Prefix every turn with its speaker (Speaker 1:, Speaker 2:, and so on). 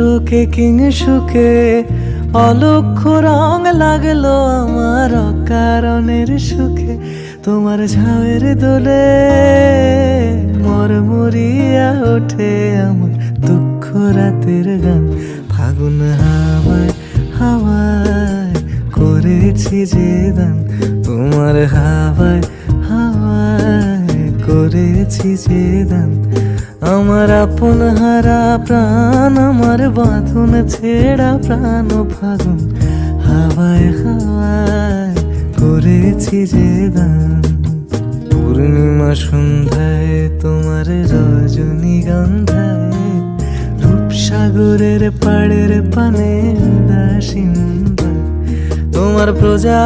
Speaker 1: শোকে কিং সুখে অলক্ষ্য রং লাগলো আমার অকারণের সুখে। তোমার ঝাউয়ের দোলে মরমরিয়া ওঠে আমার দুঃখ রাতের গান। ফাগুন হাওয়ায় হাওয়ায় করেছি যে দান, তোমার হাওয়ায় হাওয়ায় করেছি যে দান। আমার আপন হারা প্রাণ, আমার বাঁধন ছেঁড়া প্রাণ ফাগুন হাওয়ায় হাওয়ায় করেছি যে দান। পূর্ণিমা সন্ধ্যায় তোমার রজনীগন্ধায় রূপসাগরের পাড়ের পানে দাসিন্দা তোমার প্রজা